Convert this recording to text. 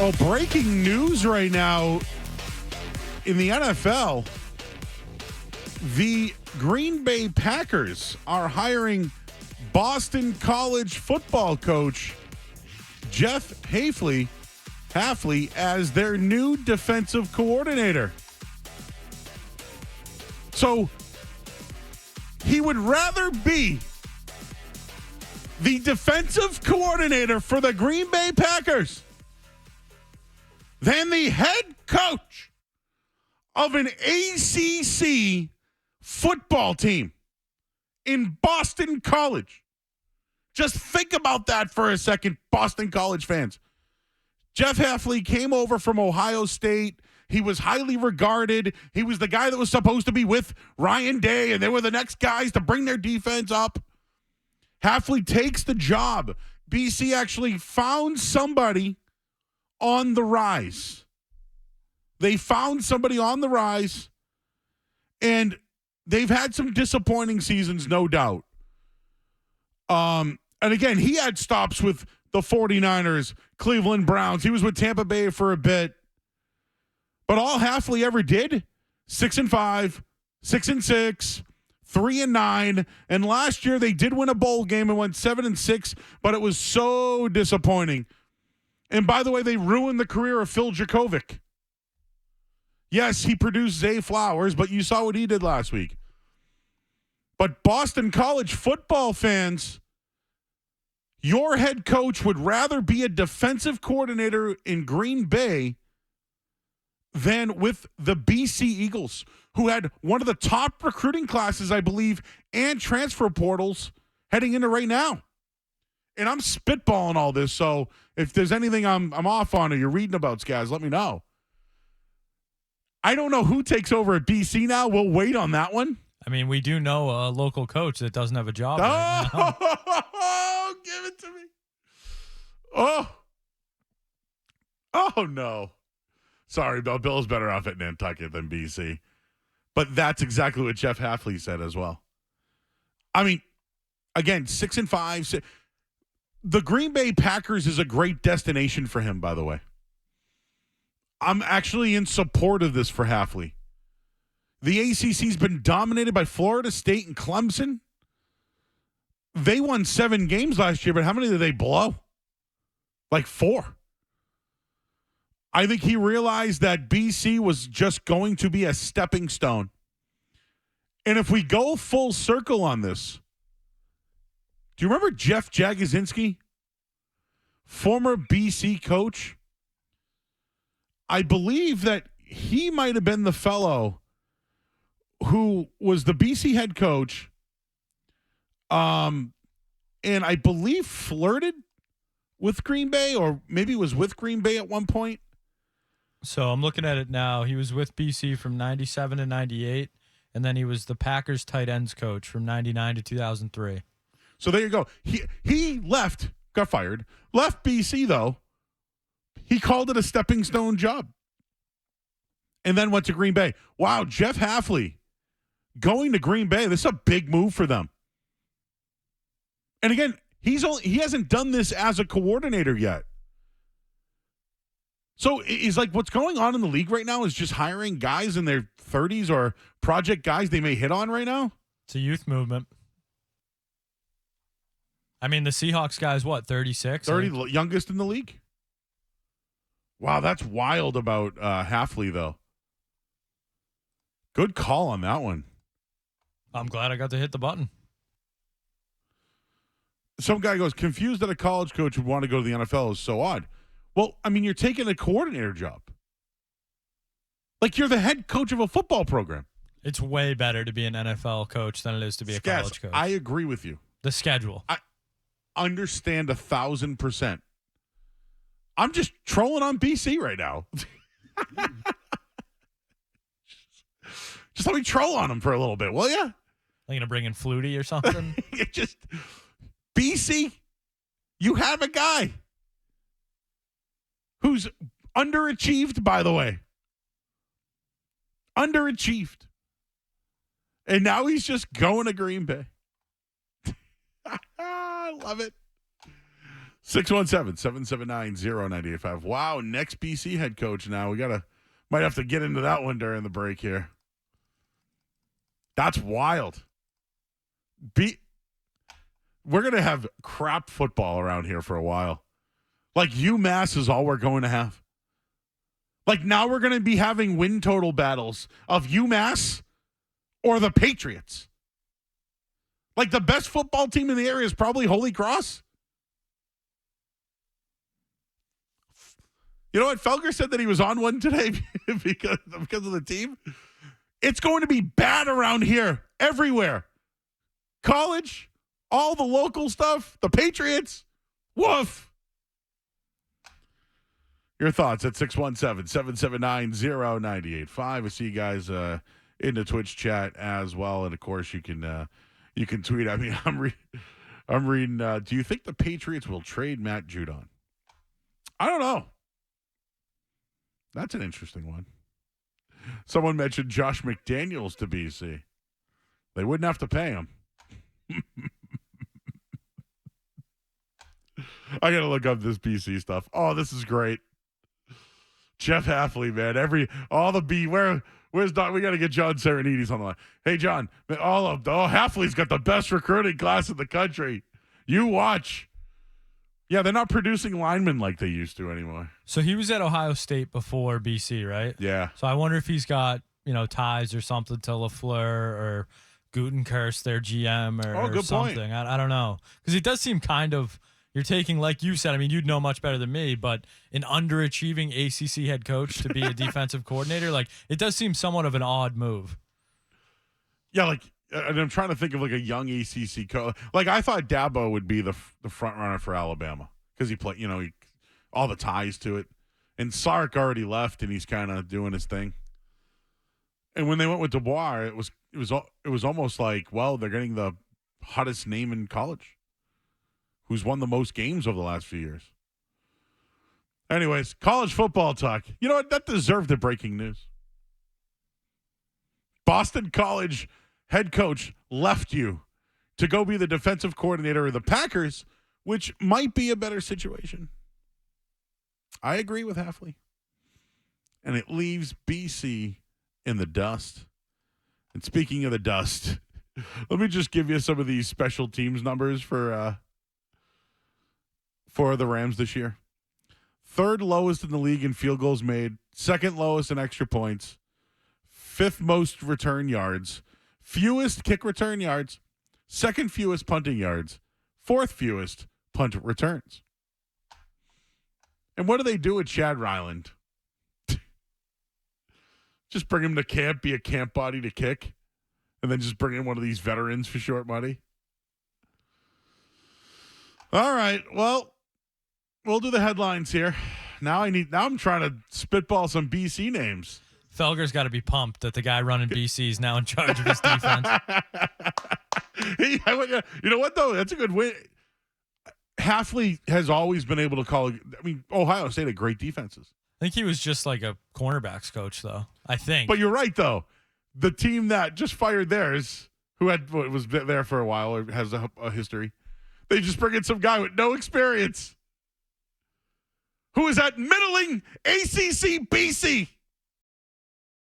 Well, breaking news right now in the NFL, the Green Bay Packers are hiring Boston College football coach Jeff Hafley as their new defensive coordinator. So he would rather be the defensive coordinator for the Green Bay Packers than the head coach of an ACC football team in Boston College. Just think about that for a second, Boston College fans. Jeff Hafley came over from Ohio State. He was highly regarded. He was the guy that was supposed to be with Ryan Day, and they were the next guys to bring their defense up. Hafley takes the job. BC actually found somebody on the rise. They found somebody on the rise, and they've had some disappointing seasons, no doubt. And again, he had stops with the 49ers, Cleveland Browns. He was with Tampa Bay for a bit. But all Hafley ever did, 6-5, 6-6, 3-9. And last year they did win a bowl game and went 7-6, but it was so disappointing. And by the way, they ruined the career of Phil Jakovic. Yes, he produced Zay Flowers, but you saw what he did last week. But Boston College football fans, your head coach would rather be a defensive coordinator in Green Bay than with the BC Eagles, who had one of the top recruiting classes, I believe, and transfer portals heading into right now. And I'm spitballing all this, so if there's anything I'm off on or you're reading about, Skaz, let me know. I don't know who takes over at BC now. We'll wait on that one. I mean, we do know a local coach that doesn't have a job right now. Oh, give it to me. Oh, no. Sorry, Bill's better off at Nantucket than BC. But that's exactly what Jeff Hafley said as well. I mean, again, 6-5. The Green Bay Packers is a great destination for him, by the way. I'm actually in support of this for Hafley. The ACC's been dominated by Florida State and Clemson. They won 7 games last year, but how many did they blow? Like 4. I think he realized that BC was just going to be a stepping stone. And if we go full circle on this, do you remember Jeff Jagosinski? Former BC coach? I believe that he might have been the fellow who was the BC head coach, and I believe flirted with Green Bay, or maybe was with Green Bay at one point. So I'm looking at it now. He was with BC from 97 to 98, and then he was the Packers tight ends coach from 99 to 2003. So there you go. He left, got fired, left BC, though. He called it a stepping stone job and then went to Green Bay. Wow, Jeff Hafley going to Green Bay. This is a big move for them. And again, he hasn't done this as a coordinator yet. So is like what's going on in the league right now is just hiring guys in their 30s or project guys they may hit on right now? It's a youth movement. I mean, the Seahawks guy's what, 36? 30, youngest in the league? Wow, that's wild about Hafley, though. Good call on that one. I'm glad I got to hit the button. Some guy goes, confused that a college coach would want to go to the NFL is so odd. Well, I mean, you're taking a coordinator job. Like you're the head coach of a football program. It's way better to be an NFL coach than it is to be a college coach. I agree with you. The schedule. I understand 1,000%. I'm just trolling on BC right now. Just let me troll on them for a little bit, will ya? Are you going to bring in Flutie or something? Just BC, you have a guy who's underachieved, by the way. Underachieved. And now he's just going to Green Bay. I love it. 617-779-0985. Wow, next BC head coach now. Might have to get into that one during the break here. That's wild. We're going to have crap football around here for a while. Like UMass is all we're going to have. Like now we're going to be having win total battles of UMass or the Patriots. Like the best football team in the area is probably Holy Cross. You know what? Felger said that he was on one today because of the team. It's going to be bad around here, everywhere. College, all the local stuff, the Patriots, woof. Your thoughts at 617-779-0985. I see you guys in the Twitch chat as well. And, of course, you can tweet. I mean, I'm reading, do you think the Patriots will trade Matt Judon? I don't know. That's an interesting one. Someone mentioned Josh McDaniels to BC. They wouldn't have to pay him. I got to look up this BC stuff. Oh, this is great. Jeff Hafley, man. Where's Don? We got to get John Serenides on the line. Hey, John, Hafley's got the best recruiting class in the country. You watch. Yeah, they're not producing linemen like they used to anymore. So he was at Ohio State before BC, right? Yeah. So I wonder if he's got, ties or something to LaFleur or Gutenkirst, their GM, or good something. point. I don't know. Because it does seem kind of, you're taking, like you said, I mean, you'd know much better than me, but an underachieving ACC head coach to be a defensive coordinator, like, it does seem somewhat of an odd move. Yeah, and I'm trying to think of a young ACC coach. Like I thought Dabo would be the front runner for Alabama because he played, all the ties to it. And Sark already left, and he's kind of doing his thing. And when they went with Dubois, it was almost like, well, they're getting the hottest name in college, who's won the most games over the last few years. Anyways, college football talk. You know what? That deserved the breaking news. Boston College head coach left you to go be the defensive coordinator of the Packers, which might be a better situation. I agree with Hafley. And it leaves BC in the dust. And speaking of the dust, let me just give you some of these special teams numbers for the Rams this year. Third lowest in the league in field goals made, second lowest in extra points, fifth most return yards, fewest kick return yards, second fewest punting yards, fourth fewest punt returns. And what do they do with Chad Ryland? Just bring him to camp, be a camp body to kick, and then just bring in one of these veterans for short money? All right, well, we'll do the headlines here. Now I'm trying to spitball some BC names. Felger's got to be pumped that the guy running BC is now in charge of his defense. You know what, though? That's a good win. Hafley has always been able to call. Ohio State had great defenses. I think he was just like a cornerbacks coach, though. I think. But you're right, though. The team that just fired theirs, who was there for a while or has a history, they just bring in some guy with no experience who is at middling ACC BC.